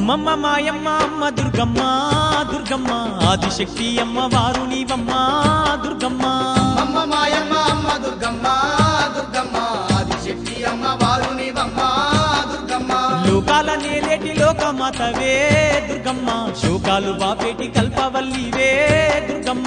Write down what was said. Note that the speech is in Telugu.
అమ్మమ్మ మాయమ్మ అమ్మ దుర్గమ్మ దుర్గమ్మ ఆదిశక్తి అమ్మ వారు నీవమ్మ దుర్గమ్మ అమ్మ మాయమ్మ అమ్మ దుర్గమ్మ దుర్గమ్మ ఆదిశక్తి అమ్మ వారు నీవమ్మ దుర్గమ్మ లోకాల నేలేటి లోకమాతవే దుర్గమ్మ శోకాలు బాపేటి కల్పవల్లివే దుర్గమ్మ